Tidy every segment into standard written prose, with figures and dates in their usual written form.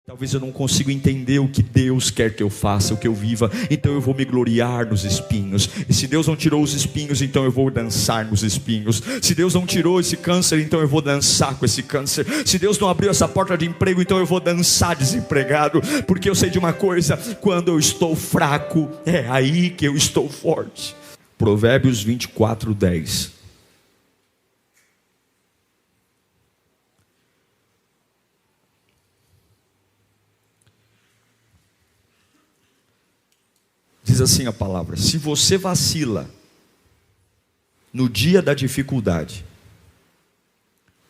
Talvez eu não consiga entender o que Deus quer que eu faça, o que eu viva, então eu vou me gloriar nos espinhos. E se Deus não tirou os espinhos, então eu vou dançar nos espinhos. Se Deus não tirou esse câncer, então eu vou dançar com esse câncer. Se Deus não abriu essa porta de emprego, então eu vou dançar desempregado. Porque eu sei de uma coisa: quando eu estou fraco, é aí que eu estou forte. Provérbios 24:10. Diz assim a palavra: se você vacila no dia da dificuldade,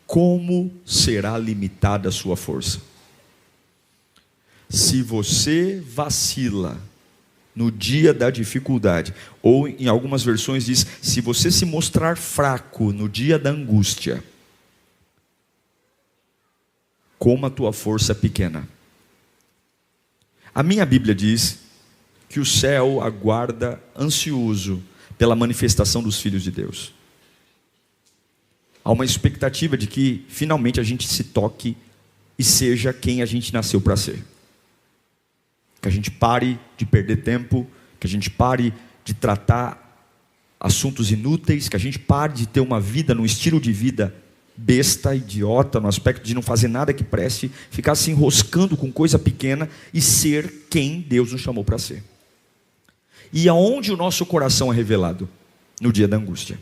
como será limitada a sua força? Se você vacila no dia da dificuldade, ou em algumas versões diz: se você se mostrar fraco no dia da angústia, como a tua força é pequena. A minha Bíblia diz que o céu aguarda ansioso pela manifestação dos filhos de Deus. Há uma expectativa de que finalmente a gente se toque e seja quem a gente nasceu para ser. Que a gente pare de perder tempo, que a gente pare de tratar assuntos inúteis, que a gente pare de ter uma vida, num estilo de vida besta, idiota, no aspecto de não fazer nada que preste, ficar se enroscando com coisa pequena e ser quem Deus nos chamou para ser. E aonde o nosso coração é revelado? No dia da angústia.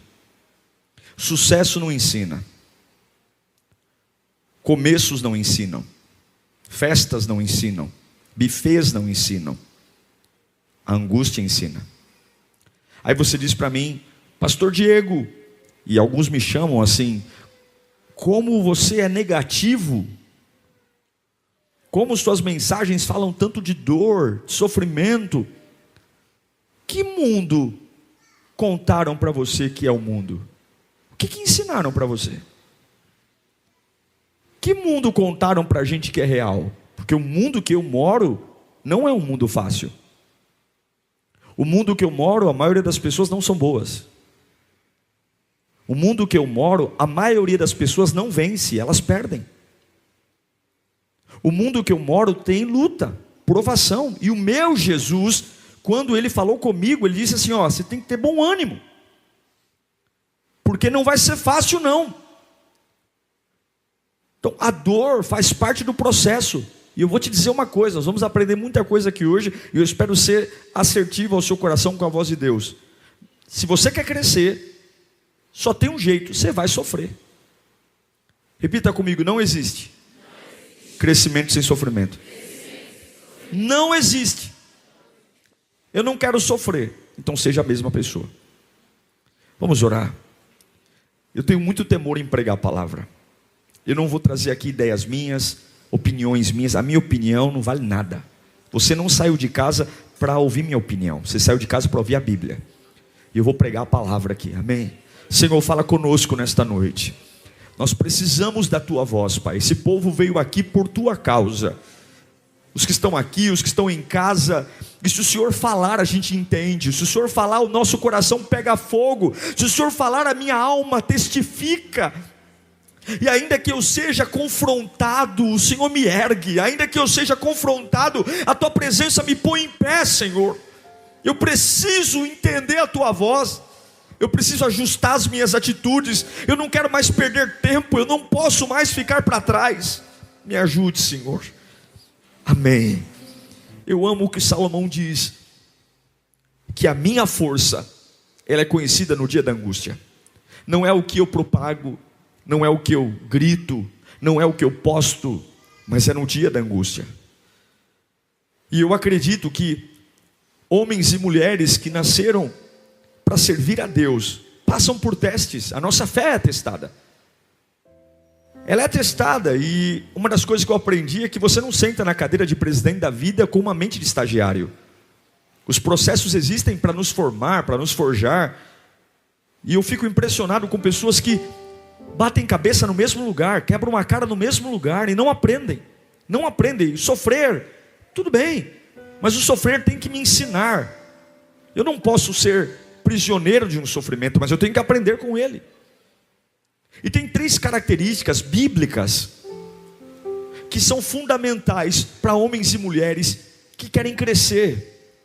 Sucesso não ensina, começos não ensinam, festas não ensinam, bufês não ensinam, a angústia ensina. Aí você diz para mim: Pastor Diego, e alguns me chamam assim, como você é negativo, como suas mensagens falam tanto de dor, de sofrimento. Que mundo contaram para você que é o mundo? O que ensinaram para você? Que mundo contaram para a gente que é real? Porque o mundo que eu moro não é um mundo fácil. O mundo que eu moro, a maioria das pessoas não são boas. O mundo que eu moro, a maioria das pessoas não vence, elas perdem. O mundo que eu moro tem luta, provação. E o meu Jesus, quando ele falou comigo, ele disse assim: ó, você tem que ter bom ânimo, porque não vai ser fácil não. Então a dor faz parte do processo. E eu vou te dizer uma coisa, nós vamos aprender muita coisa aqui hoje, e eu espero ser assertivo ao seu coração com a voz de Deus. Se você quer crescer, só tem um jeito: você vai sofrer. Repita comigo: não existe crescimento sem sofrimento. Não existe. Eu não quero sofrer, então seja a mesma pessoa. Vamos orar. Eu tenho muito temor em pregar a palavra. Eu não vou trazer aqui ideias minhas, opiniões minhas. A minha opinião não vale nada. Você não saiu de casa para ouvir minha opinião, você saiu de casa para ouvir a Bíblia. E eu vou pregar a palavra aqui, amém? Senhor, fala conosco nesta noite. Nós precisamos da tua voz, Pai. Esse povo veio aqui por tua causa. Os que estão aqui, os que estão em casa, e se o Senhor falar, a gente entende. Se o Senhor falar, o nosso coração pega fogo. Se o Senhor falar, a minha alma testifica. E ainda que eu seja confrontado, o Senhor me ergue. Ainda que eu seja confrontado, a tua presença me põe em pé, Senhor. Eu preciso entender a tua voz. Eu preciso ajustar as minhas atitudes. Eu não quero mais perder tempo. Eu não posso mais ficar para trás. Me ajude, Senhor. Amém. Eu amo o que Salomão diz, que a minha força, ela é conhecida no dia da angústia. Não é o que eu propago, não é o que eu grito, não é o que eu posto, mas é no dia da angústia. E eu acredito que homens e mulheres que nasceram para servir a Deus passam por testes. A nossa fé é testada. Ela é testada, e uma das coisas que eu aprendi é que você não senta na cadeira de presidente da vida com uma mente de estagiário. Os processos existem para nos formar, para nos forjar. E eu fico impressionado com pessoas que batem cabeça no mesmo lugar, quebram a cara no mesmo lugar e não aprendem. Não aprendem. Sofrer, tudo bem, mas o sofrer tem que me ensinar. Eu não posso ser prisioneiro de um sofrimento, mas eu tenho que aprender com ele. E tem 3 características bíblicas que são fundamentais para homens e mulheres que querem crescer,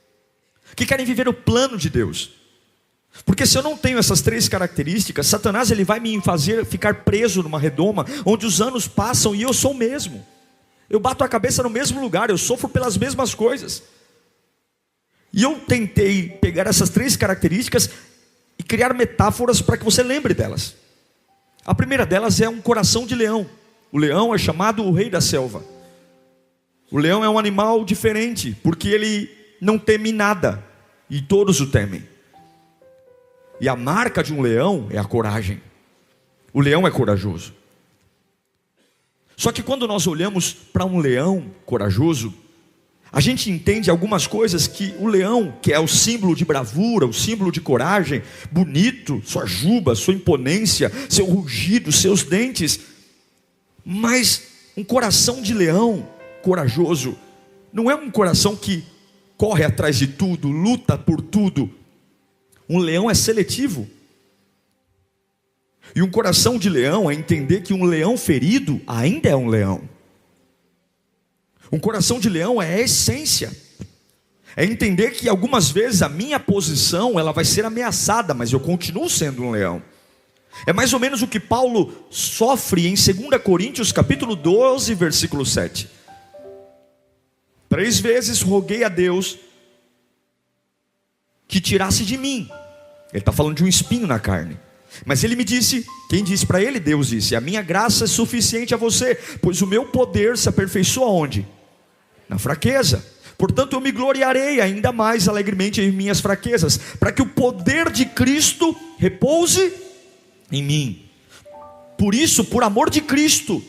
que querem viver o plano de Deus. Porque se eu não tenho essas 3 características, Satanás ele vai me fazer ficar preso numa redoma, onde os anos passam e eu sou o mesmo. Eu bato a cabeça no mesmo lugar, eu sofro pelas mesmas coisas. E eu tentei pegar essas 3 características e criar metáforas para que você lembre delas. A primeira delas é um coração de leão. O leão é chamado o rei da selva. O leão é um animal diferente, porque ele não teme nada, e todos o temem. E a marca de um leão é a coragem. O leão é corajoso. Só que quando nós olhamos para um leão corajoso, a gente entende algumas coisas que o leão, que é o símbolo de bravura, o símbolo de coragem, bonito, sua juba, sua imponência, seu rugido, seus dentes. Mas um coração de leão corajoso não é um coração que corre atrás de tudo, luta por tudo. Um leão é seletivo. E um coração de leão é entender que um leão ferido ainda é um leão. Um coração de leão é a essência. É entender que algumas vezes a minha posição ela vai ser ameaçada, mas eu continuo sendo um leão. É mais ou menos o que Paulo sofre em 2 Coríntios capítulo 12, versículo 7. 3 vezes roguei a Deus que tirasse de mim. Ele está falando de um espinho na carne. Mas ele me disse, quem disse para ele? Deus disse: a minha graça é suficiente a você, pois o meu poder se aperfeiçoa onde? Na fraqueza. Portanto eu me gloriarei ainda mais alegremente em minhas fraquezas, para que o poder de Cristo repouse em mim. Por isso, por amor de Cristo,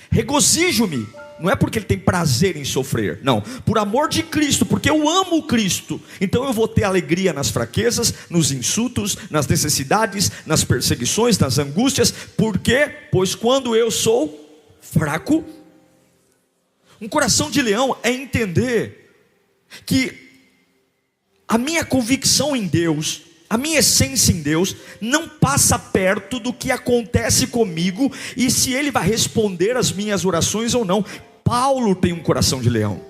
regozijo-me. Não é porque ele tem prazer em sofrer, não, por amor de Cristo, porque eu amo Cristo. Então eu vou ter alegria nas fraquezas, nos insultos, nas necessidades, nas perseguições, nas angústias. Por quê? Pois quando eu sou fraco. Um coração de leão é entender que a minha convicção em Deus, a minha essência em Deus não passa perto do que acontece comigo e se Ele vai responder as minhas orações ou não. Paulo tem um coração de leão.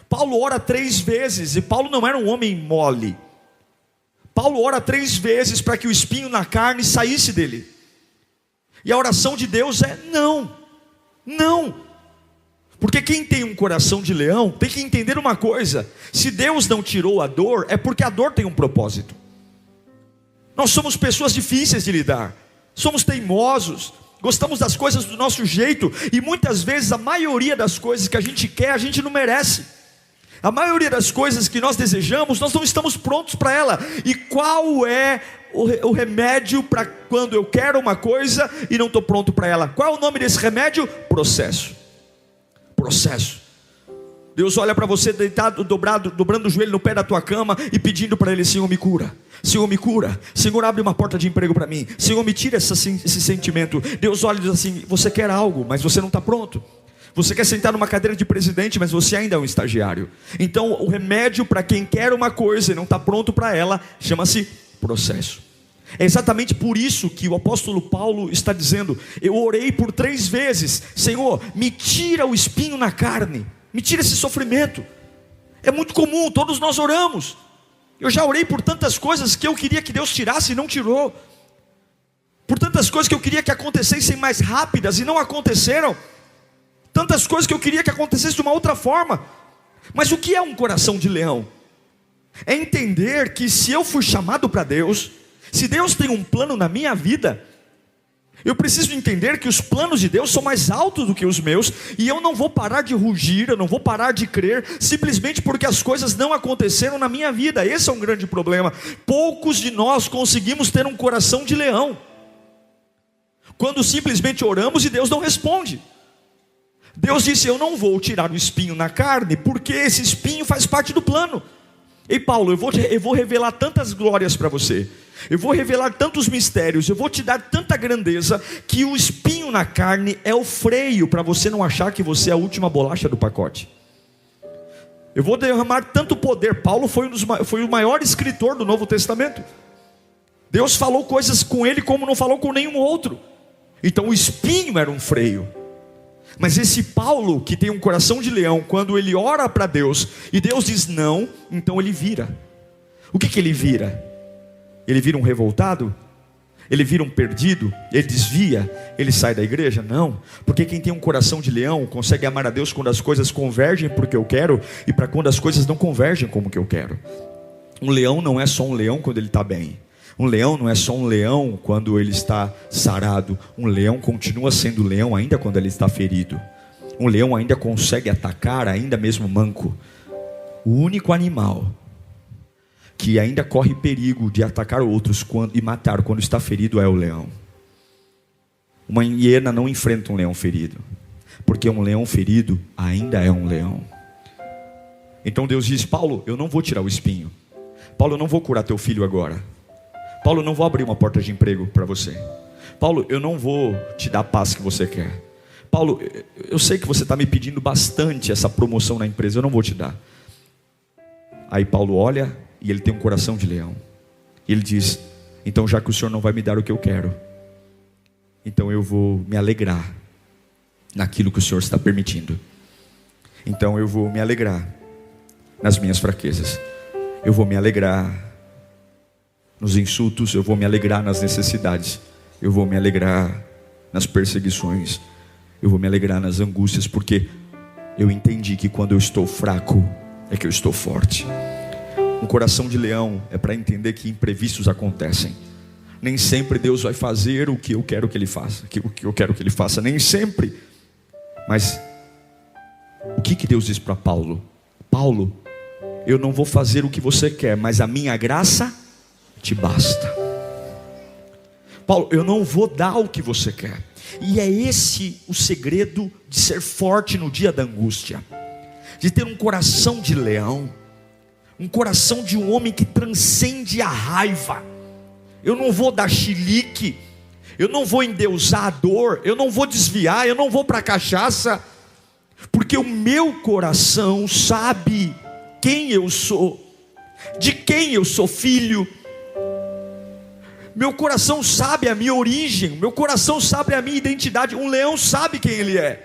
Paulo ora 3 vezes, e Paulo não era um homem mole. Paulo ora 3 vezes para que o espinho na carne saísse dele. E a oração de Deus é não, não. Porque quem tem um coração de leão tem que entender uma coisa: se Deus não tirou a dor, é porque a dor tem um propósito. Nós somos pessoas difíceis de lidar, somos teimosos, gostamos das coisas do nosso jeito, e muitas vezes a maioria das coisas que a gente quer, a gente não merece. A maioria das coisas que nós desejamos, nós não estamos prontos para ela. E qual é o remédio para quando eu quero uma coisa e não estou pronto para ela? Qual é o nome desse remédio? Processo. Deus olha para você deitado, dobrando o joelho no pé da tua cama e pedindo para Ele: Senhor, me cura. Senhor, me cura. Senhor, abre uma porta de emprego para mim. Senhor, me tira esse sentimento. Deus olha e diz assim: você quer algo, mas você não está pronto. Você quer sentar numa cadeira de presidente, mas você ainda é um estagiário. Então o remédio para quem quer uma coisa e não está pronto para ela chama-se processo. É exatamente por isso que o apóstolo Paulo está dizendo: eu orei por 3 vezes, Senhor, me tira o espinho na carne, me tira esse sofrimento. É muito comum, todos nós oramos. Eu já orei por tantas coisas que eu queria que Deus tirasse e não tirou, por tantas coisas que eu queria que acontecessem mais rápidas e não aconteceram, tantas coisas que eu queria que acontecesse de uma outra forma. Mas o que é um coração de leão? É entender que se eu fui chamado para Deus, se Deus tem um plano na minha vida, eu preciso entender que os planos de Deus são mais altos do que os meus, e eu não vou parar de rugir, eu não vou parar de crer, simplesmente porque as coisas não aconteceram na minha vida. Esse é um grande problema. Poucos de nós conseguimos ter um coração de leão, quando simplesmente oramos e Deus não responde. Deus disse: eu não vou tirar o espinho na carne, porque esse espinho faz parte do plano. Ei Paulo, eu vou revelar tantas glórias para você, eu vou revelar tantos mistérios, eu vou te dar tanta grandeza, que o espinho na carne é o freio para você não achar que você é a última bolacha do pacote. Eu vou derramar tanto poder. Paulo foi o maior escritor do Novo Testamento. Deus falou coisas com ele como não falou com nenhum outro. Então o espinho era um freio. Mas esse Paulo, que tem um coração de leão, quando ele ora para Deus, e Deus diz não, então ele vira. O que ele vira? Ele vira um revoltado? Ele vira um perdido? Ele desvia? Ele sai da igreja? Não, porque quem tem um coração de leão consegue amar a Deus quando as coisas convergem para o que eu quero, e para quando as coisas não convergem como que eu quero. Um leão não é só um leão quando ele está bem. Um leão não é só um leão quando ele está sarado. Um leão continua sendo leão ainda quando ele está ferido. Um leão ainda consegue atacar, ainda mesmo manco. O único animal que ainda corre perigo de atacar outros e matar quando está ferido é o leão. Uma hiena não enfrenta um leão ferido, porque um leão ferido ainda é um leão. Então Deus diz: Paulo, eu não vou tirar o espinho. Paulo, eu não vou curar teu filho agora. Paulo, eu não vou abrir uma porta de emprego para você. Paulo, eu não vou te dar a paz que você quer. Paulo, eu sei que você está me pedindo bastante essa promoção na empresa, eu não vou te dar. Aí Paulo olha e ele tem um coração de leão. E ele diz: então já que o Senhor não vai me dar o que eu quero, então eu vou me alegrar naquilo que o Senhor está permitindo. Então eu vou me alegrar nas minhas fraquezas. Eu vou me alegrar nos insultos, eu vou me alegrar nas necessidades, eu vou me alegrar nas perseguições, eu vou me alegrar nas angústias, porque eu entendi que quando eu estou fraco é que eu estou forte. Um coração de leão é para entender que imprevistos acontecem. Nem sempre Deus vai fazer o que eu quero que Ele faça, o que eu quero que Ele faça, nem sempre. Mas o que Deus diz para Paulo? Paulo, eu não vou fazer o que você quer, mas a minha graça te basta. Paulo, eu não vou dar o que você quer. E é esse o segredo de ser forte no dia da angústia, de ter um coração de leão, um coração de um homem que transcende a raiva. Eu não vou dar chilique, eu não vou endeusar a dor, eu não vou desviar, eu não vou para a cachaça, porque o meu coração sabe quem eu sou, de quem eu sou filho. Meu coração sabe a minha origem, meu coração sabe a minha identidade. Um leão sabe quem ele é.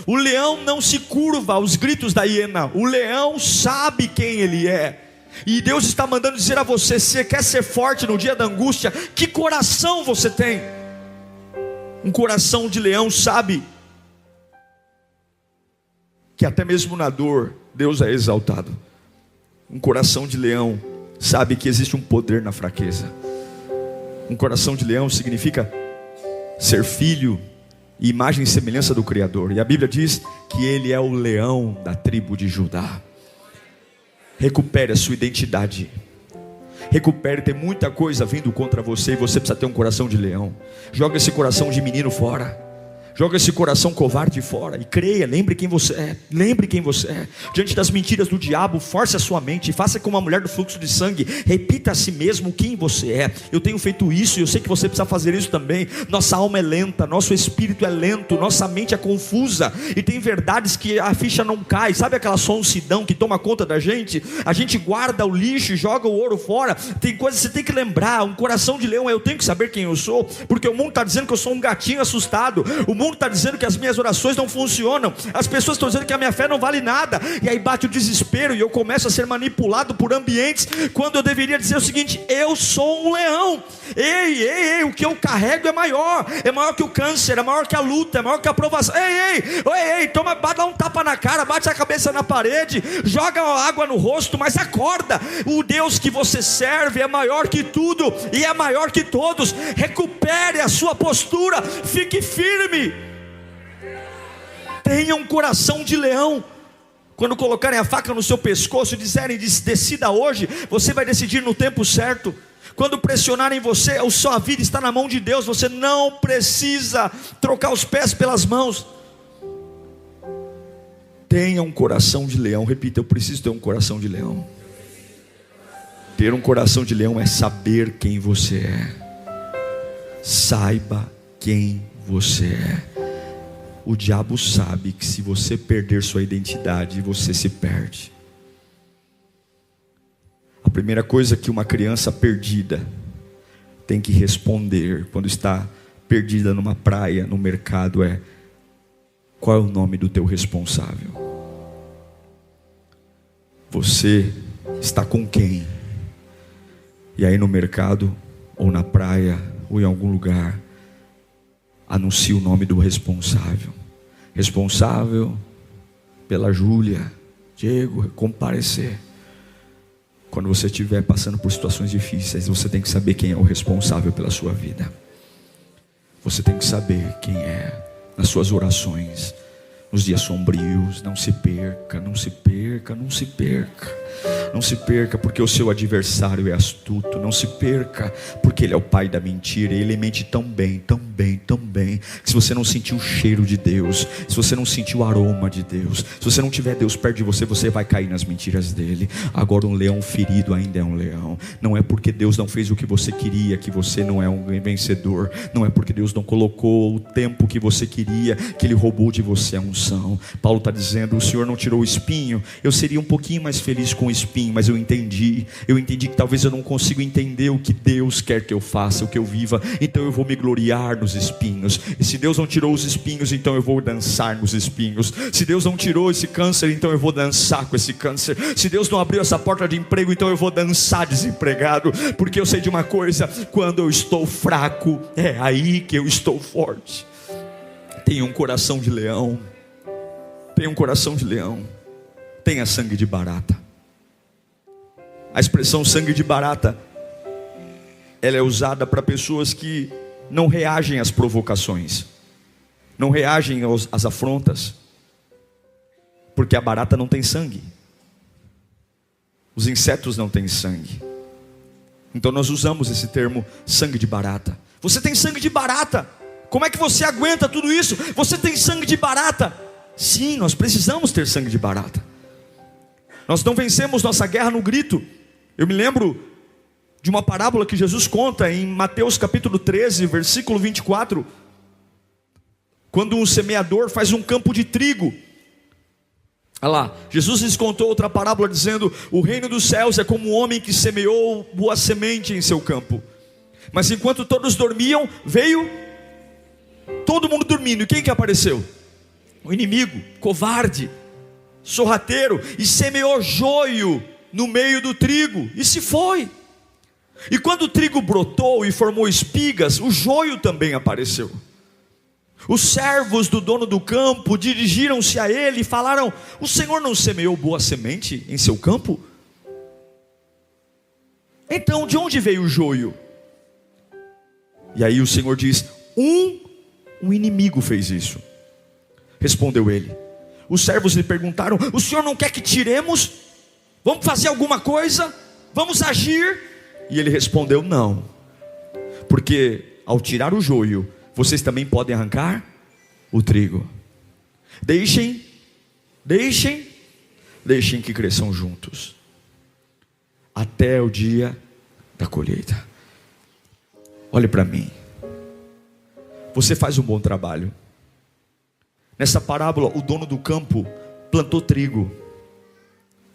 O leão não se curva aos gritos da hiena. O leão sabe quem ele é. E Deus está mandando dizer a você: se você quer ser forte no dia da angústia, que coração você tem? Um coração de leão sabe que até mesmo na dor Deus é exaltado. Um coração de leão sabe que existe um poder na fraqueza. Um coração de leão significa ser filho e imagem e semelhança do Criador. E a Bíblia diz que ele é o leão da tribo de Judá. Recupere a sua identidade. Recupere, tem muita coisa vindo contra você e você precisa ter um coração de leão. Joga esse coração de menino fora. Joga esse coração covarde fora e creia, lembre quem você é. Lembre quem você é. Diante das mentiras do diabo, force a sua mente, faça como uma mulher do fluxo de sangue. Repita a si mesmo quem você é. Eu tenho feito isso e eu sei que você precisa fazer isso também. Nossa alma é lenta, nosso espírito é lento, nossa mente é confusa, e tem verdades que a ficha não cai. Sabe aquela sonsidão que toma conta da gente? A gente guarda o lixo e joga o ouro fora. Tem coisas que você tem que lembrar. Um coração de leão é: eu tenho que saber quem eu sou, porque o mundo está dizendo que eu sou um gatinho assustado. O mundo está dizendo que as minhas orações não funcionam. As pessoas estão dizendo que a minha fé não vale nada. E aí bate o desespero e eu começo a ser manipulado por ambientes, quando eu deveria dizer o seguinte: eu sou um leão. Ei, o que eu carrego é maior que o câncer, é maior que a luta, é maior que a provação. Ei, toma, dá um tapa na cara, bate a cabeça na parede, joga água no rosto, mas acorda. O Deus que você serve é maior que tudo e é maior que todos. Recupere a sua postura, fique firme. Tenha um coração de leão. Quando colocarem a faca no seu pescoço e disserem: decida hoje, você vai decidir no tempo certo. Quando pressionarem você, a sua vida está na mão de Deus. Você não precisa trocar os pés pelas mãos. Tenha um coração de leão. Repita: eu preciso ter um coração de leão. Ter um coração de leão é saber quem você é. Saiba quem você é. O diabo sabe que se você perder sua identidade, você se perde. A primeira coisa que uma criança perdida tem que responder quando está perdida numa praia, no mercado, é: Qual é o nome do teu responsável? Você está com quem? E aí no mercado, ou na praia, ou em algum lugar, anuncia o nome do responsável. Responsável pela Júlia, Diego, comparecer. Quando você estiver passando por situações difíceis, você tem que saber quem é o responsável pela sua vida. Você tem que saber quem é. Nas suas orações, nos dias sombrios, não se perca, não se perca, não se perca. Não se perca porque o seu adversário é astuto. Não se perca porque ele é o pai da mentira. E ele mente tão bem, tão bem, tão bem, que se você não sentir o cheiro de Deus, se você não sentir o aroma de Deus, se você não tiver Deus perto de você, você vai cair nas mentiras dele. Agora um leão ferido ainda é um leão. Não é porque Deus não fez o que você queria que você não é um vencedor. Não é porque Deus não colocou o tempo que você queria que ele roubou de você a unção. Paulo está dizendo: o Senhor não tirou o espinho. Eu seria um pouquinho mais feliz com o espinho, mas eu entendi que talvez eu não consiga entender o que Deus quer que eu faça, o que eu viva, então eu vou me gloriar nos espinhos. E se Deus não tirou os espinhos, então eu vou dançar nos espinhos. Se Deus não tirou esse câncer, então eu vou dançar com esse câncer. Se Deus não abriu essa porta de emprego, então eu vou dançar desempregado, porque eu sei de uma coisa: quando eu estou fraco, é aí que eu estou forte. Tenha um coração de leão, tenha um coração de leão, tenha sangue de barata. A expressão sangue de barata, ela é usada para pessoas que não reagem às provocações, não reagem às afrontas, porque a barata não tem sangue, os insetos não têm sangue. Então nós usamos esse termo sangue de barata. Você tem sangue de barata, como é que você aguenta tudo isso? Você tem sangue de barata? Sim, nós precisamos ter sangue de barata. Nós não vencemos nossa guerra no grito. Eu me lembro de uma parábola que Jesus conta em Mateus capítulo 13, versículo 24. Quando um semeador faz um campo de trigo. Olha lá, Jesus lhes contou outra parábola dizendo: o reino dos céus é como um homem que semeou boa semente em seu campo. Mas enquanto todos dormiam, veio todo mundo dormindo. E quem que apareceu? O inimigo, covarde, sorrateiro, e semeou joio no meio do trigo, e se foi. E quando o trigo brotou e formou espigas, o joio também apareceu. Os servos do dono do campo dirigiram-se a ele e falaram: o Senhor não semeou boa semente em seu campo? Então de onde veio o joio? E aí o Senhor diz: um inimigo fez isso. Respondeu ele. Os servos lhe perguntaram: o Senhor não quer que tiremos? Vamos fazer alguma coisa? Vamos agir? E ele respondeu: não, porque ao tirar o joio, vocês também podem arrancar o trigo. Deixem que cresçam juntos, até o dia da colheita. Olhe para mim, você faz um bom trabalho. Nessa parábola, o dono do campo plantou trigo.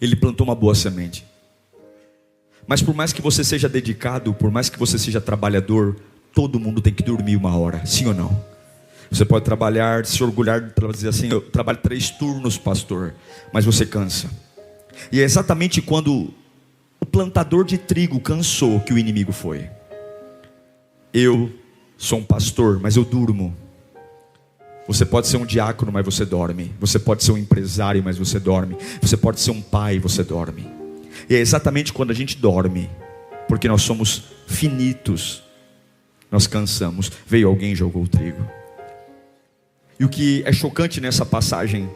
Ele plantou uma boa semente. Mas por mais que você seja dedicado, por mais que você seja trabalhador, todo mundo tem que dormir uma hora, sim ou não? Você pode trabalhar, se orgulhar de dizer assim: eu trabalho 3 turnos, pastor, mas você cansa. E é exatamente quando o plantador de trigo cansou que o inimigo foi. Eu sou um pastor, mas eu durmo. Você pode ser um diácono, mas você dorme. Você pode ser um empresário, mas você dorme. Você pode ser um pai, você dorme. E é exatamente quando a gente dorme, porque nós somos finitos, nós cansamos. Veio alguém e jogou o trigo. E o que é chocante nessa passagem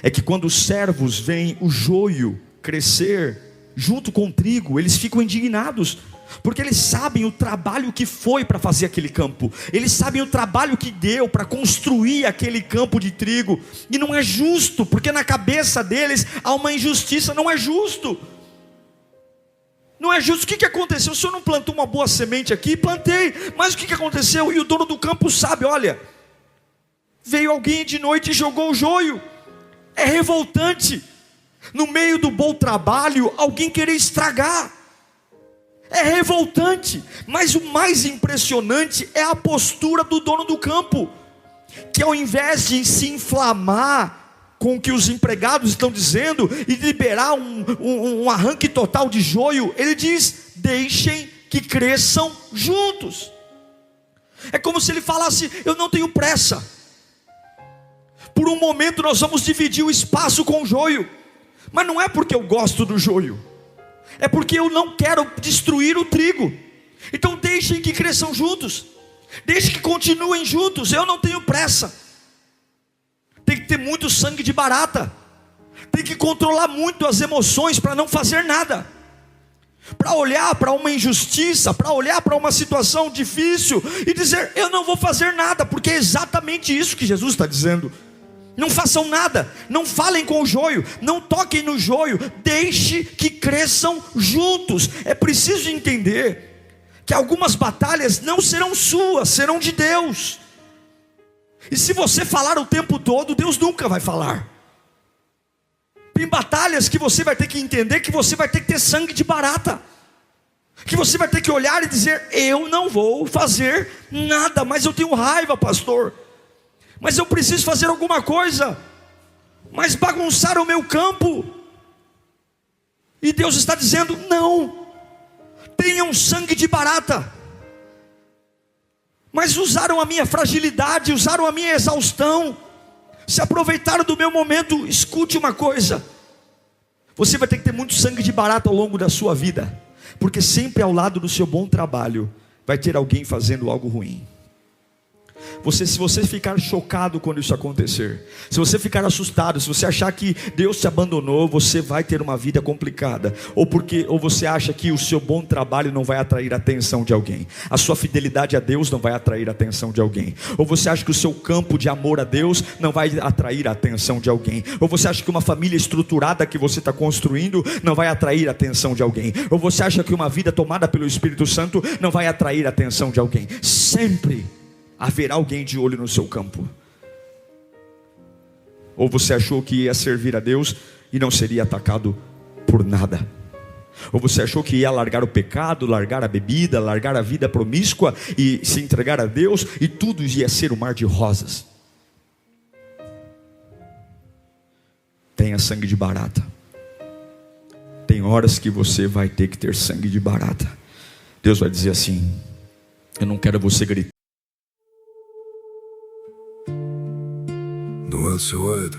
é que quando os servos veem o joio crescer junto com o trigo, eles ficam indignados, porque eles sabem o trabalho que foi para fazer aquele campo. Eles sabem o trabalho que deu para construir aquele campo de trigo. E não é justo, porque na cabeça deles há uma injustiça. Não é justo. Não é justo. O que aconteceu? O senhor não plantou uma boa semente aqui? Plantei. Mas o que aconteceu? E o dono do campo sabe: olha, veio alguém de noite e jogou o joio. É revoltante, no meio do bom trabalho, alguém querer estragar. É revoltante, mas o mais impressionante é a postura do dono do campo. que ao invés de se inflamar com o que os empregados estão dizendo e liberar um arranque total de joio, ele diz: deixem que cresçam juntos. É como se ele falasse: eu não tenho pressa. Por um momento nós vamos dividir o espaço com o joio, mas não é porque eu gosto do joio, é porque eu não quero destruir o trigo. Então deixem que cresçam juntos, deixem que continuem juntos. Eu não tenho pressa. Tem que ter muito sangue de barata, tem que controlar muito as emoções para não fazer nada, para olhar para uma injustiça, para olhar para uma situação difícil e dizer: eu não vou fazer nada, porque é exatamente isso que Jesus está dizendo. Não façam nada, não falem com o joio, não toquem no joio, deixe que cresçam juntos. É preciso entender que algumas batalhas não serão suas, serão de Deus. E se você falar o tempo todo, Deus nunca vai falar. Tem batalhas que você vai ter que entender que você vai ter que ter sangue de barata, que você vai ter que olhar e dizer: eu não vou fazer nada, mas eu tenho raiva, pastor, mas eu preciso fazer alguma coisa, mas bagunçaram o meu campo. E Deus está dizendo: não, tenham sangue de barata. Mas usaram a minha fragilidade, usaram a minha exaustão, se aproveitaram do meu momento. Escute uma coisa: você vai ter que ter muito sangue de barata ao longo da sua vida, porque sempre ao lado do seu bom trabalho vai ter alguém fazendo algo ruim. Se você ficar chocado quando isso acontecer, se você ficar assustado, se você achar que Deus te abandonou, você vai ter uma vida complicada. Ou você acha que o seu bom trabalho não vai atrair a atenção de alguém, a sua fidelidade a Deus não vai atrair a atenção de alguém. Ou você acha que o seu campo de amor a Deus não vai atrair a atenção de alguém. Ou você acha que uma família estruturada que você está construindo não vai atrair a atenção de alguém. Ou você acha que uma vida tomada pelo Espírito Santo não vai atrair a atenção de alguém. Sempre haverá alguém de olho no seu campo. Ou você achou que ia servir a Deus e não seria atacado por nada. Ou você achou que ia largar o pecado, largar a bebida, largar a vida promíscua e se entregar a Deus, e tudo ia ser um mar de rosas. Tenha sangue de barata. Tem horas que você vai ter que ter sangue de barata. Deus vai dizer assim: eu não quero você gritar. The world's so wide,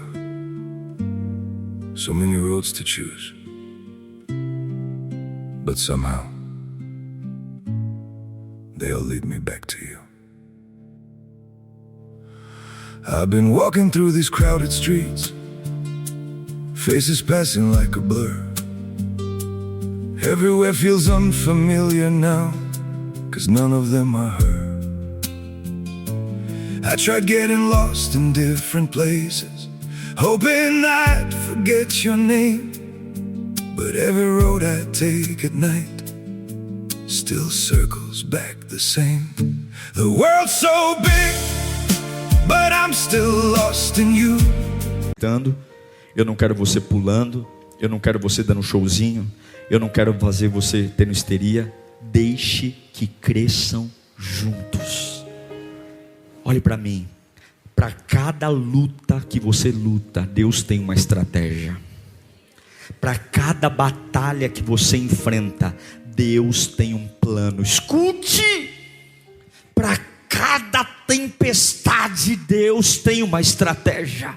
so many roads to choose, but somehow they all lead me back to you. I've been walking through these crowded streets, faces passing like a blur. Everywhere feels unfamiliar now, 'cause none of them are her. I tried getting lost in different places, hoping I'd forget your name. But every road I take at night still circles back the same. The world's so big, but I'm still lost in you. Eu não quero você pulando, eu não quero você dando um showzinho, eu não quero fazer você tendo histeria. Deixe que cresçam juntos. Olhe para mim, para cada luta que você luta, Deus tem uma estratégia. Para cada batalha que você enfrenta, Deus tem um plano. Escute, para cada tempestade, Deus tem uma estratégia.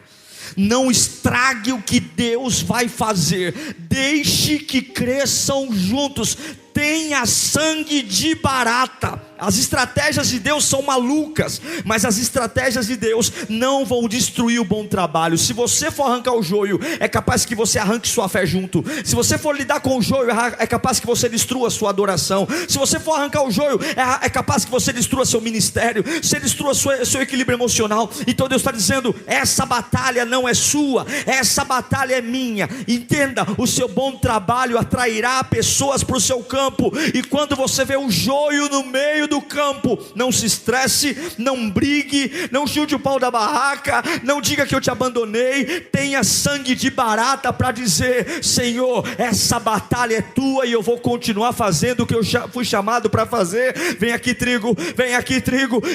Não estrague o que Deus vai fazer. Deixe que cresçam juntos. Tenha sangue de barata. As estratégias de Deus são malucas, mas as estratégias de Deus não vão destruir o bom trabalho. Se você for arrancar o joio, é capaz que você arranque sua fé junto. Se você for lidar com o joio, é capaz que você destrua sua adoração. Se você for arrancar o joio, é capaz que você destrua seu ministério, você destrua seu equilíbrio emocional. Então Deus está dizendo: essa batalha não é sua, essa batalha é minha. Entenda, o seu bom trabalho atrairá pessoas para o seu campo. campo, e quando você vê o joio no meio do campo, não se estresse, não brigue, não chute o pau da barraca, não diga que eu te abandonei. Tenha sangue de barata para dizer: Senhor, essa batalha é tua e eu vou continuar fazendo o que eu fui chamado para fazer. Vem aqui trigo,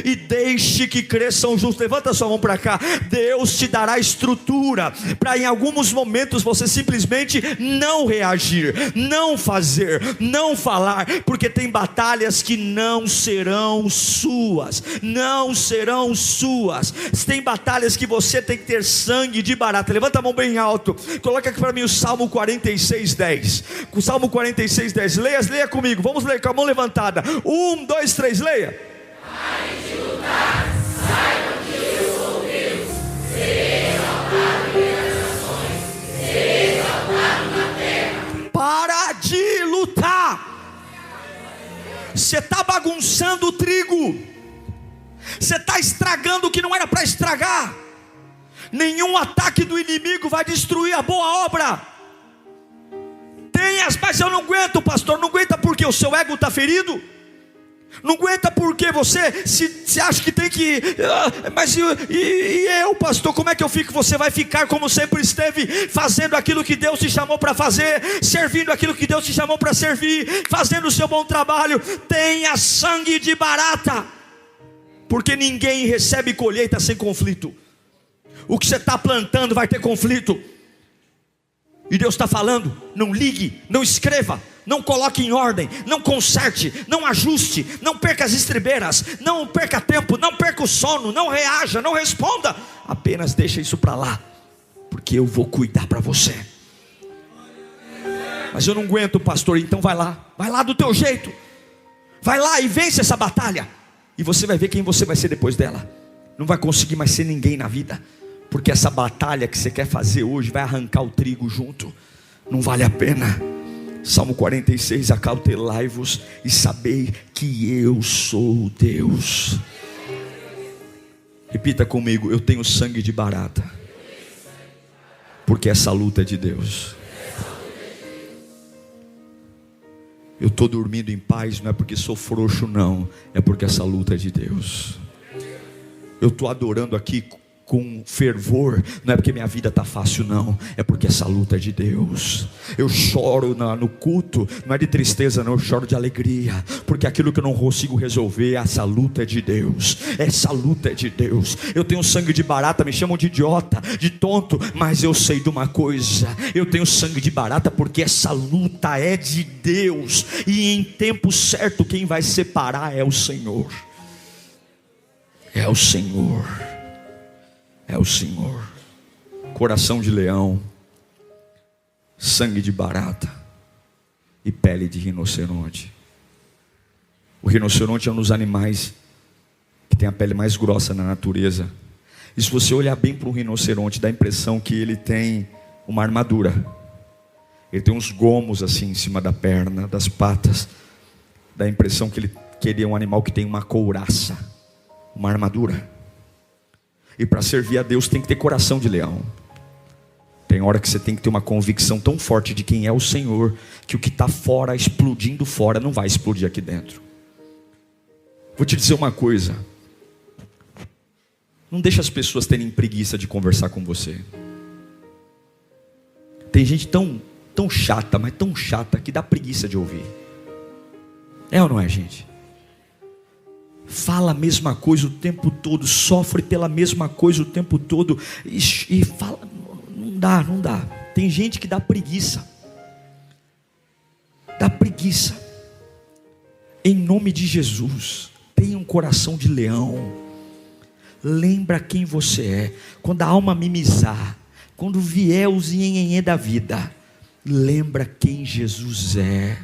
e deixe que cresçam juntos. Levanta sua mão para cá. Deus te dará estrutura para em alguns momentos você simplesmente não reagir, não fazer, não falar, porque tem batalhas que não serão suas, tem batalhas que você tem que ter sangue de barata. Levanta a mão bem alto, coloca aqui para mim o Salmo 46:10. O Salmo 46:10, leia comigo, vamos ler com a mão levantada, 1, 2, 3, leia. Antes de lutar, saiba que eu sou Deus, serei exaltado entre as nações, serei exaltado na terra. Para de lutar. Você está bagunçando o trigo, você está estragando o que não era para estragar. Nenhum ataque do inimigo vai destruir a boa obra. Mas eu não aguento, pastor. Não aguenta porque o seu ego está ferido? Não aguenta porque você se acha que tem que... mas eu, pastor, como é que eu fico? Você vai ficar como sempre esteve, fazendo aquilo que Deus te chamou para fazer, servindo aquilo que Deus te chamou para servir, fazendo o seu bom trabalho. Tenha sangue de barata, porque ninguém recebe colheita sem conflito. O que você está plantando vai ter conflito. E Deus está falando: não ligue, não escreva, não coloque em ordem, não conserte, não ajuste, não perca as estribeiras, não perca tempo, não perca o sono, não reaja, não responda. Apenas deixa isso para lá, porque eu vou cuidar para você. Mas eu não aguento, pastor. Então vai lá do teu jeito, vai lá e vence essa batalha, e você vai ver quem você vai ser depois dela. Não vai conseguir mais ser ninguém na vida, porque essa batalha que você quer fazer hoje vai arrancar o trigo junto. Não vale a pena. Salmo 46, acautelai-vos e sabei que eu sou Deus. Repita comigo: eu tenho sangue de barata, porque essa luta é de Deus. Eu estou dormindo em paz, não é porque sou frouxo não, é porque essa luta é de Deus. Eu estou adorando aqui com fervor, não é porque minha vida está fácil não, é porque essa luta é de Deus. Eu choro no culto, não é de tristeza não, eu choro de alegria, porque aquilo que eu não consigo resolver, essa luta é de Deus, essa luta é de Deus. Eu tenho sangue de barata, me chamam de idiota, de tonto, mas eu sei de uma coisa: eu tenho sangue de barata porque essa luta é de Deus, e em tempo certo quem vai separar é o Senhor. É o Senhor. É o Senhor. Coração de leão, sangue de barata e pele de rinoceronte. O rinoceronte é um dos animais que tem a pele mais grossa na natureza. E se você olhar bem para um rinoceronte, dá a impressão que ele tem uma armadura. Ele tem uns gomos assim em cima da perna, das patas. Dá a impressão que ele é um animal que tem uma couraça, uma armadura. E para servir a Deus tem que ter coração de leão. Tem hora que você tem que ter uma convicção tão forte de quem é o Senhor, que o que está fora, explodindo fora, não vai explodir aqui dentro. Vou te dizer uma coisa: não deixa as pessoas terem preguiça de conversar com você. Tem gente tão chata, mas tão chata, que dá preguiça de ouvir. É ou não é, gente? Fala a mesma coisa o tempo todo, sofre pela mesma coisa o tempo todo, e fala, não dá. Tem gente que dá preguiça. Em nome de Jesus, tenha um coração de leão. Lembra quem você é. Quando a alma mimizar, quando vier os nhenhenhê da vida, lembra quem Jesus é.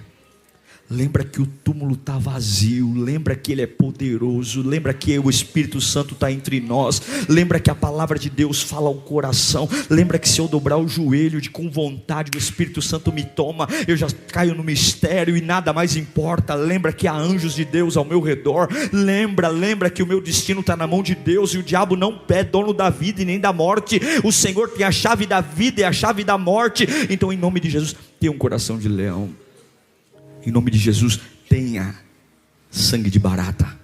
Lembra que o túmulo está vazio, lembra que Ele é poderoso, lembra que o Espírito Santo está entre nós, lembra que a palavra de Deus fala ao coração, lembra que se eu dobrar o joelho com vontade, o Espírito Santo me toma, eu já caio no mistério e nada mais importa. Lembra que há anjos de Deus ao meu redor, lembra que o meu destino está na mão de Deus, e o diabo não é dono da vida e nem da morte. O Senhor tem a chave da vida e a chave da morte. Então, em nome de Jesus, tenha um coração de leão. Em nome de Jesus, tenha sangue de barata.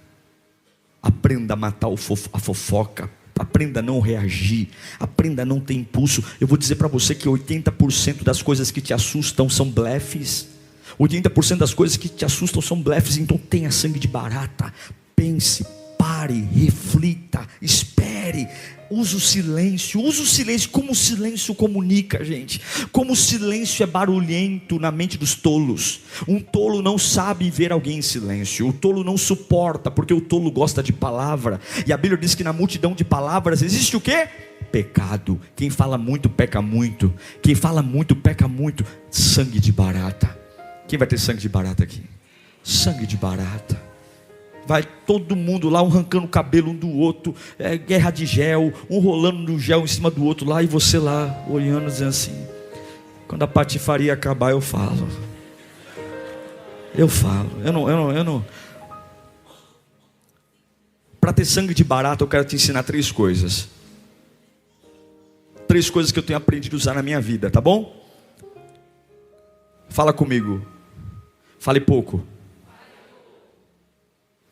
Aprenda a matar a fofoca. Aprenda a não reagir. Aprenda a não ter impulso. Eu vou dizer para você que 80% das coisas que te assustam são blefes. 80% das coisas que te assustam são blefes. Então tenha sangue de barata. Pense, pare, reflita, espere. Use o silêncio. Use o silêncio. Como o silêncio comunica, gente. Como o silêncio é barulhento na mente dos tolos. Um tolo não sabe ver alguém em silêncio. O tolo não suporta, porque o tolo gosta de palavra. E a Bíblia diz que na multidão de palavras existe o quê? Pecado. Quem fala muito peca muito. Quem fala muito peca muito. Sangue de barata. Quem vai ter sangue de barata aqui? Sangue de barata. Vai todo mundo lá, um arrancando o cabelo um do outro, guerra de gel, um rolando no gel em cima do outro lá, e você lá olhando, dizendo assim: quando a patifaria acabar eu falo. Eu não. Para ter sangue de barata eu quero te ensinar 3 coisas. 3 coisas que eu tenho aprendido a usar na minha vida, tá bom? Fala comigo. Fale pouco.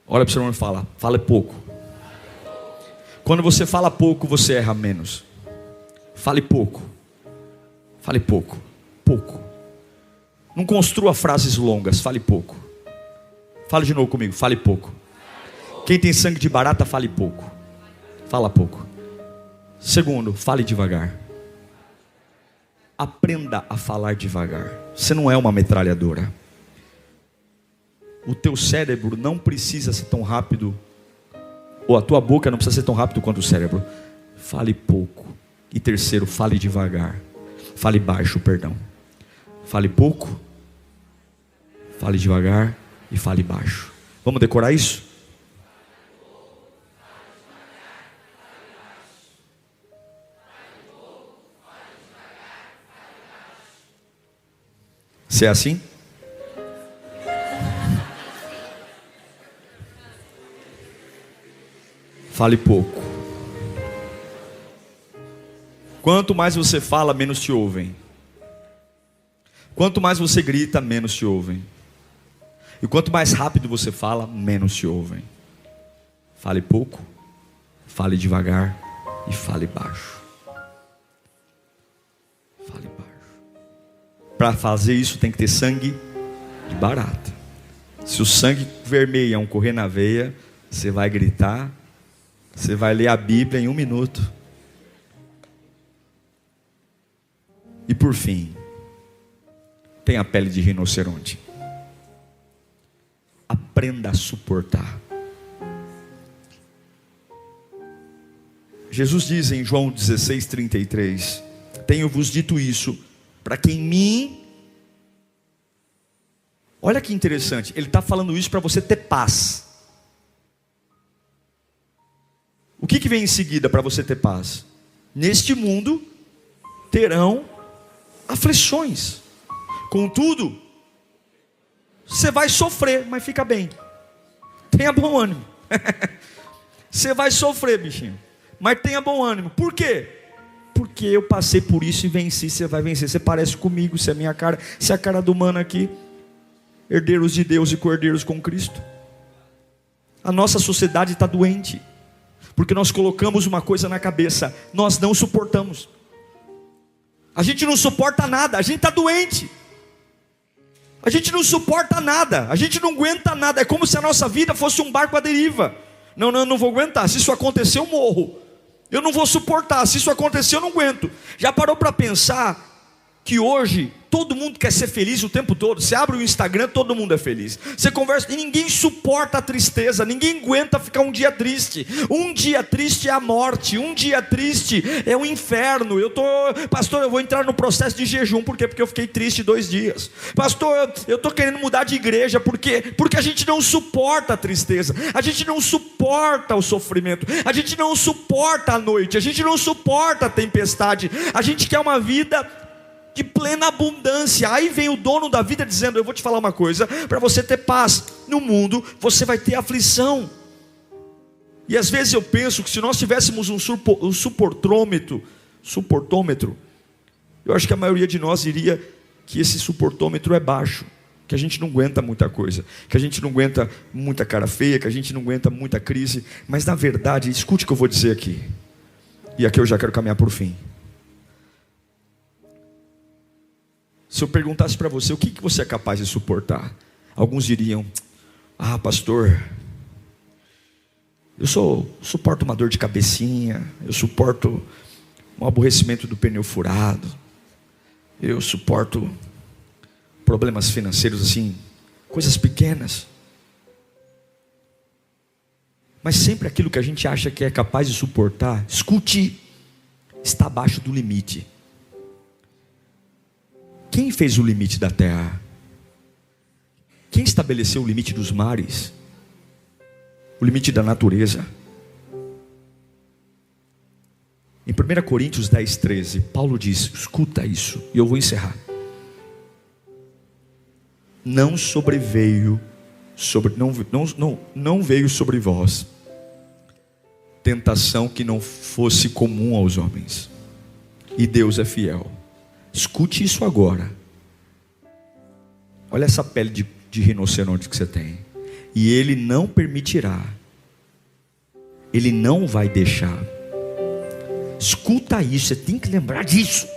Olha para o seu irmão e fala pouco. Quando você fala pouco, você erra menos. Fale pouco. Fale pouco. Pouco. Não construa frases longas, fale pouco. Fale de novo comigo, fale pouco. Quem tem sangue de barata, fale pouco. Fala pouco. Segundo, fale devagar. Aprenda a falar devagar. Você não é uma metralhadora. O teu cérebro não precisa ser tão rápido, ou a tua boca não precisa ser tão rápido quanto o cérebro. Fale pouco. E terceiro, fale devagar. Fale baixo, perdão. Fale pouco, fale devagar e fale baixo. Vamos decorar isso? Você é assim? Fale pouco. Quanto mais você fala, menos te ouvem. Quanto mais você grita, menos te ouvem. E quanto mais rápido você fala, menos te ouvem. Fale pouco, fale devagar e fale baixo. Fale baixo. Para fazer isso tem que ter sangue de barata. Se o sangue vermelhão correr na veia, você vai gritar. Você vai ler a Bíblia em 1 minuto. E por fim, tem a pele de rinoceronte. Aprenda a suportar. Jesus diz em João 16:33: tenho-vos dito isso, para que em mim... Olha que interessante, ele está falando isso para você ter paz. O que vem em seguida para você ter paz? Neste mundo terão aflições. Contudo, você vai sofrer, mas fica bem. Tenha bom ânimo. Você vai sofrer, bichinho, mas tenha bom ânimo. Por quê? Porque eu passei por isso e venci. Você vai vencer. Você parece comigo, você é minha cara. Você é a cara do mano aqui. Herdeiros de Deus e cordeiros com Cristo. A nossa sociedade está doente, porque nós colocamos uma coisa na cabeça: nós não suportamos. A gente não suporta nada, a gente está doente. A gente não suporta nada, a gente não aguenta nada. É como se a nossa vida fosse um barco à deriva. Não vou aguentar, se isso acontecer eu morro. Eu não vou suportar, se isso acontecer eu não aguento. Já parou para pensar que hoje todo mundo quer ser feliz o tempo todo? Você abre o Instagram, todo mundo é feliz. Você conversa e ninguém suporta a tristeza. Ninguém aguenta ficar um dia triste. Um dia triste é a morte. Um dia triste é o inferno. Pastor, eu vou entrar no processo de jejum. Por quê? Porque eu fiquei triste 2 dias. Pastor, eu estou querendo mudar de igreja. Por quê? Porque a gente não suporta a tristeza. A gente não suporta o sofrimento. A gente não suporta a noite. A gente não suporta a tempestade. A gente quer uma vida de plena abundância. Aí vem o dono da vida dizendo: eu vou te falar uma coisa, para você ter paz no mundo, você vai ter aflição. E às vezes eu penso que se nós tivéssemos um suportômetro, eu acho que a maioria de nós diria que esse suportômetro é baixo. que a gente não aguenta muita coisa, que a gente não aguenta muita cara feia, que a gente não aguenta muita crise. Mas na verdade, escute o que eu vou dizer aqui. E aqui eu já quero caminhar para o fim. Se eu perguntasse para você, o que você é capaz de suportar? Alguns diriam, pastor, eu suporto uma dor de cabecinha, eu suporto um aborrecimento do pneu furado, eu suporto problemas financeiros assim, coisas pequenas. Mas sempre aquilo que a gente acha que é capaz de suportar, escute, está abaixo do limite. Quem fez o limite da terra? Quem estabeleceu o limite dos mares? O limite da natureza? Em 1 Coríntios 10:13, Paulo diz, escuta isso, e eu vou encerrar. Não veio sobre vós tentação que não fosse comum aos homens, e Deus é fiel. Escute isso agora. Olha essa pele de rinoceronte que você tem. E Ele não permitirá, Ele não vai deixar. Escuta isso, você tem que lembrar disso.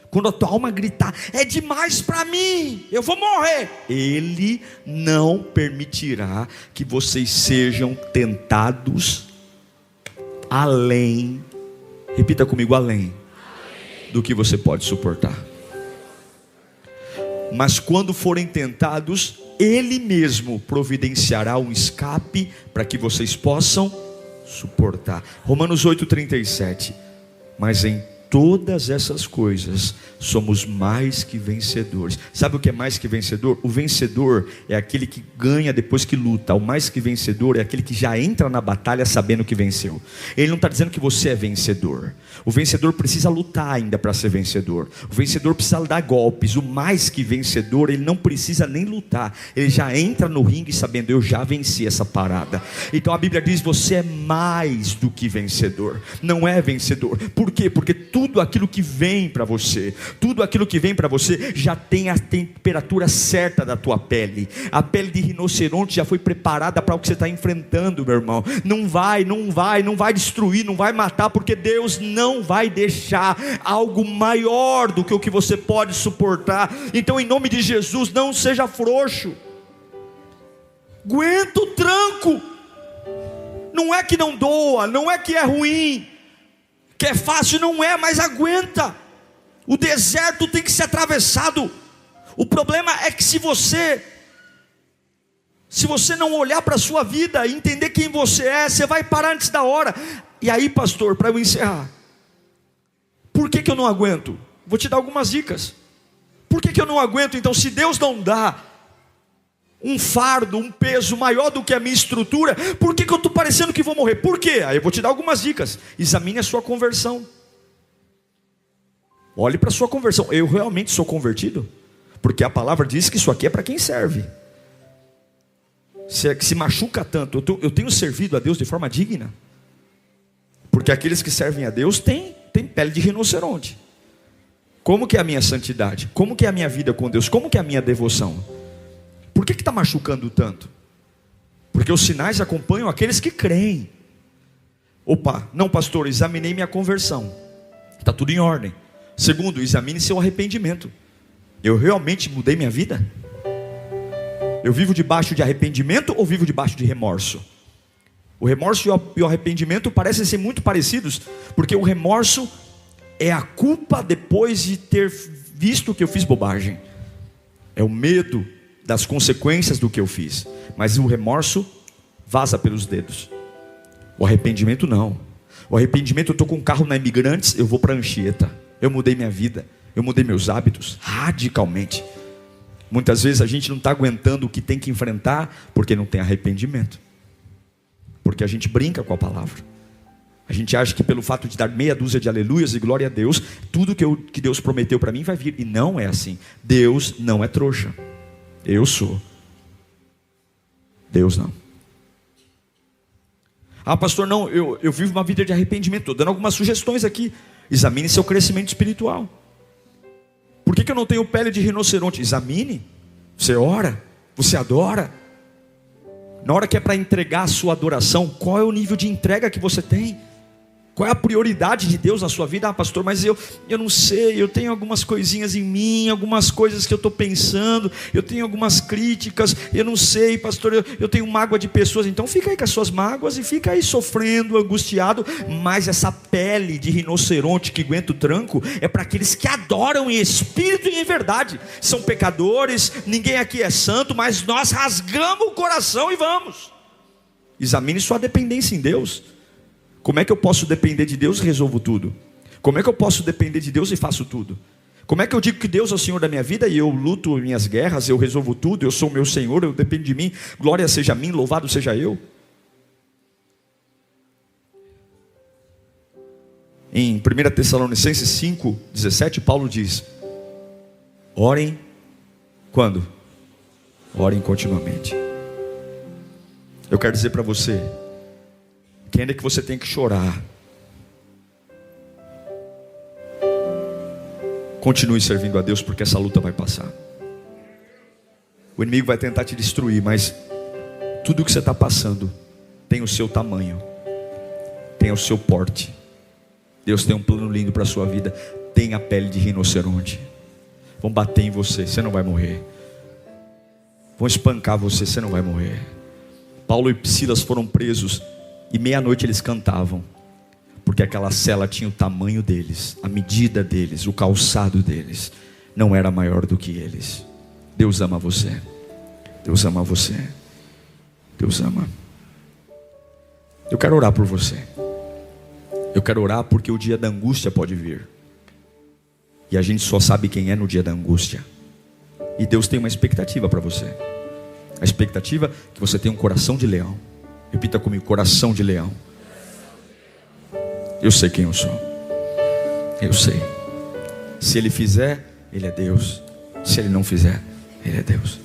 Quando a tua alma gritar, é demais para mim, eu vou morrer, Ele não permitirá que vocês sejam tentados além, repita comigo, além do que você pode suportar. Mas quando forem tentados, Ele mesmo providenciará um escape para que vocês possam suportar. Romanos 8:37. Mas em todas essas coisas somos mais que vencedores. Sabe o que é mais que vencedor? O vencedor é aquele que ganha depois que luta. O mais que vencedor é aquele que já entra na batalha sabendo que venceu. Ele não está dizendo que você é vencedor. O vencedor precisa lutar ainda para ser vencedor. O vencedor precisa dar golpes. O mais que vencedor, ele não precisa nem lutar. Ele já entra no ringue sabendo, eu já venci essa parada. Então a Bíblia diz, você é mais do que vencedor. Não é vencedor. Por quê? Porque tudo aquilo que vem para você, já tem a temperatura certa da tua pele. A pele de rinoceronte já foi preparada para o que você está enfrentando, meu irmão. Não vai destruir, não vai matar, porque Deus não vai deixar algo maior do que o que você pode suportar. Então, em nome de Jesus, não seja frouxo. Aguenta o tranco. Não é que não doa, não é que é ruim, que é fácil, não é, mas aguenta. O deserto tem que ser atravessado. O problema é que se você não olhar para a sua vida e entender quem você é, você vai parar antes da hora. E aí, pastor, para eu encerrar, por que eu não aguento? Vou te dar algumas dicas. Por que eu não aguento? Então, se Deus não dá um fardo, um peso maior do que a minha estrutura, por que eu estou parecendo que vou morrer? Por quê? Aí eu vou te dar algumas dicas. Examine a sua conversão. Olhe para a sua conversão. Eu realmente sou convertido? Porque a palavra diz que isso aqui é para quem serve. Se machuca tanto, eu tenho servido a Deus de forma digna? Porque aqueles que servem a Deus têm pele de rinoceronte. Como que é a minha santidade? Como que é a minha vida com Deus? Como que é a minha devoção? Por que está machucando tanto? Porque os sinais acompanham aqueles que creem. Opa, não pastor, examinei minha conversão, está tudo em ordem. Segundo, examine seu arrependimento. Eu realmente mudei minha vida? Eu vivo debaixo de arrependimento ou vivo debaixo de remorso? O remorso e o arrependimento parecem ser muito parecidos, porque o remorso é a culpa depois de ter visto que eu fiz bobagem. É o medo das consequências do que eu fiz. Mas o remorso vaza pelos dedos. O arrependimento não. O arrependimento, eu estou com um carro na Imigrantes, eu vou para Anchieta. Eu mudei minha vida, eu mudei meus hábitos radicalmente. Muitas vezes a gente não está aguentando o que tem que enfrentar porque não tem arrependimento. Porque a gente brinca com a palavra. A gente acha que pelo fato de dar meia dúzia de aleluias e glória a Deus, tudo que Deus prometeu para mim vai vir. E não é assim. Deus não é trouxa. Eu sou. Deus não. Pastor, não, eu vivo uma vida de arrependimento. Estou dando algumas sugestões aqui. Examine seu crescimento espiritual. Por que eu não tenho pele de rinoceronte? Examine. Você ora, você adora. Na hora que é para entregar a sua adoração, qual é o nível de entrega que você tem? Qual é a prioridade de Deus na sua vida? Ah, pastor, mas eu não sei, eu tenho algumas coisinhas em mim, algumas coisas que eu estou pensando, eu tenho algumas críticas, eu não sei, pastor, eu tenho mágoa de pessoas. Então fica aí com as suas mágoas e fica aí sofrendo, angustiado. Mas essa pele de rinoceronte que aguenta o tranco é para aqueles que adoram em espírito e em verdade. São pecadores, ninguém aqui é santo, mas nós rasgamos o coração e vamos. Examine sua dependência em Deus. Como é que eu posso depender de Deus e resolvo tudo? Como é que eu posso depender de Deus e faço tudo? Como é que eu digo que Deus é o Senhor da minha vida e eu luto minhas guerras, eu resolvo tudo, eu sou o meu Senhor, eu dependo de mim, glória seja a mim, louvado seja eu? Em 1 Tessalonicenses 5:17, Paulo diz: orem quando? Orem continuamente. Eu quero dizer para você que ainda que você tenha que chorar, continue servindo a Deus, porque essa luta vai passar. O inimigo vai tentar te destruir, mas tudo que você está passando tem o seu tamanho, tem o seu porte. Deus tem um plano lindo para a sua vida. Tem a pele de rinoceronte. Vão bater em você, você não vai morrer. Vão espancar você, você não vai morrer. Paulo e Silas foram presos e meia-noite eles cantavam, porque aquela cela tinha o tamanho deles, a medida deles, o calçado deles não era maior do que eles. Deus ama você. Deus ama você. Deus ama. Eu quero orar por você. Eu quero orar porque o dia da angústia pode vir, e a gente só sabe quem é no dia da angústia. E Deus tem uma expectativa para você. A expectativa é que você tenha um coração de leão. Repita comigo: coração de leão. Eu sei quem eu sou. Eu sei. Se Ele fizer, Ele é Deus. Se Ele não fizer, Ele é Deus.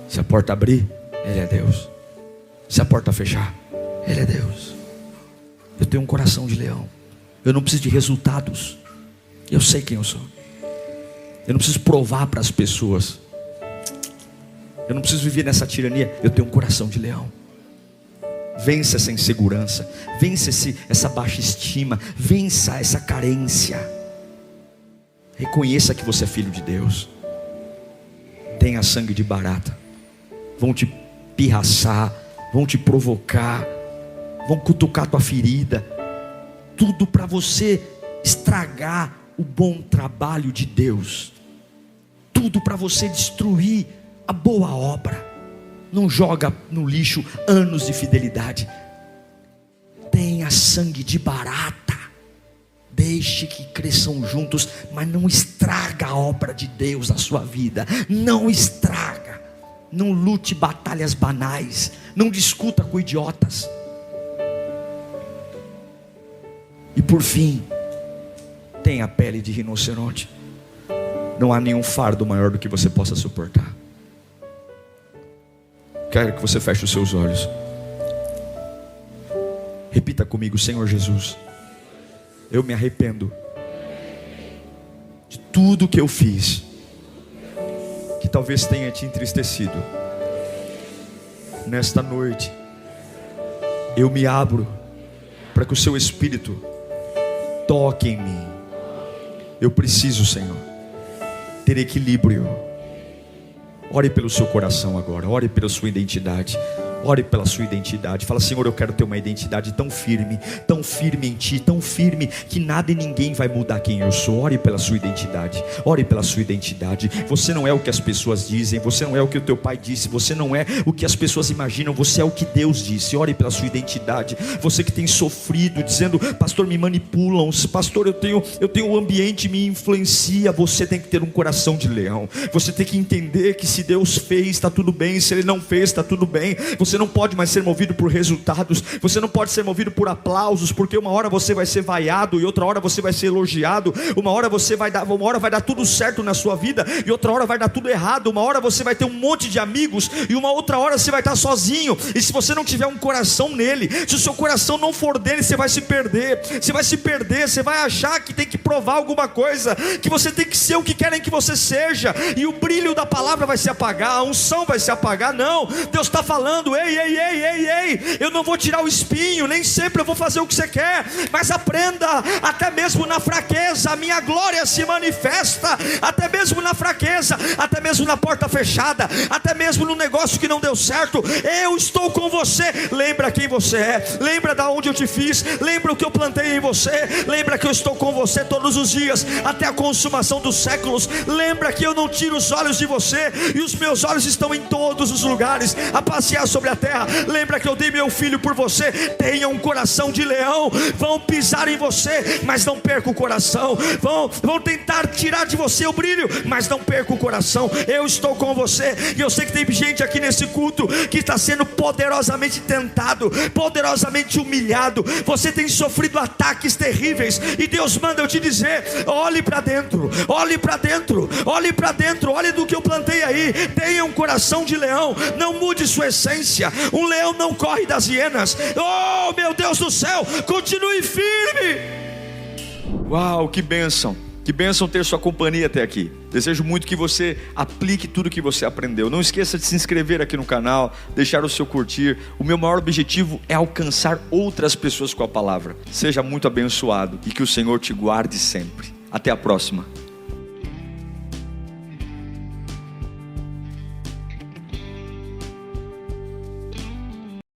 Se a porta abrir, Ele é Deus. Se a porta fechar, Ele é Deus. Eu tenho um coração de leão. Eu não preciso de resultados. Eu sei quem eu sou. Eu não preciso provar para as pessoas. Eu não preciso viver nessa tirania. Eu tenho um coração de leão. Vença essa insegurança, vença essa baixa estima, vença essa carência. Reconheça que você é filho de Deus. Tenha sangue de barata. Vão te pirraçar, vão te provocar, vão cutucar tua ferida, tudo para você estragar o bom trabalho de Deus, tudo para você destruir a boa obra. Não joga no lixo anos de fidelidade. Tenha sangue de barata. Deixe que cresçam juntos, mas não estraga a obra de Deus na sua vida. Não estraga. Não lute batalhas banais. Não discuta com idiotas. E por fim, tenha a pele de rinoceronte. Não há nenhum fardo maior do que você possa suportar. Quero que você feche os seus olhos. Repita comigo: Senhor Jesus, eu me arrependo de tudo que eu fiz que talvez tenha te entristecido. Nesta noite eu me abro para que o seu Espírito toque em mim. Eu preciso, Senhor, ter equilíbrio. Ore pelo seu coração agora. Ore pela sua identidade. Ore pela sua identidade. Fala: Senhor, eu quero ter uma identidade tão firme em Ti, tão firme que nada e ninguém vai mudar quem eu sou. Ore pela sua identidade. Ore pela sua identidade. Você não é o que as pessoas dizem. Você não é o que o teu pai disse. Você não é o que as pessoas imaginam. Você é o que Deus disse. Ore pela sua identidade. Você que tem sofrido, dizendo: pastor, me manipulam. Pastor, eu tenho o ambiente me influencia. Você tem que ter um coração de leão. Você tem que entender que se Deus fez, está tudo bem. Se Ele não fez, está tudo bem. Você não pode mais ser movido por resultados. Você não pode ser movido por aplausos, porque uma hora você vai ser vaiado e outra hora você vai ser elogiado. Uma hora vai dar tudo certo na sua vida e outra hora vai dar tudo errado. Uma hora você vai ter um monte de amigos e uma outra hora você vai estar sozinho. E se você não tiver um coração nele, se o seu coração não for dele, você vai se perder. Você vai se perder, você vai achar que tem que provar alguma coisa, que você tem que ser o que querem que você seja, e o brilho da palavra vai se apagar, a unção vai se apagar. Não, Deus está falando: ei, eu não vou tirar o espinho, nem sempre eu vou fazer o que você quer, mas aprenda, até mesmo na fraqueza, a minha glória se manifesta, até mesmo na fraqueza, até mesmo na porta fechada, até mesmo no negócio que não deu certo, eu estou com você. Lembra quem você é, lembra da onde eu te fiz, lembra o que eu plantei em você, lembra que eu estou com você todos os dias, até a consumação dos séculos. Lembra que eu não tiro os olhos de você, e os meus olhos estão em todos os lugares, a passear sobre a terra. Lembra que eu dei meu filho por você. Tenha um coração de leão. Vão pisar em você, mas não perca o coração. Vão tentar tirar de você o brilho, mas não perca o coração. Eu estou com você. E eu sei que tem gente aqui nesse culto que está sendo poderosamente tentado, poderosamente humilhado. Você tem sofrido ataques terríveis, e Deus manda eu te dizer: olhe para dentro, olhe para dentro, olhe para dentro, olhe do que eu plantei aí. Tenha um coração de leão, não mude sua essência. Um leão não corre das hienas. Oh, meu Deus do céu, continue firme. Uau, que bênção ter sua companhia até aqui. Desejo muito que você aplique tudo que você aprendeu. Não esqueça de se inscrever aqui no canal, deixar o seu curtir. O meu maior objetivo é alcançar outras pessoas com a palavra. Seja muito abençoado e que o Senhor te guarde sempre. Até a próxima.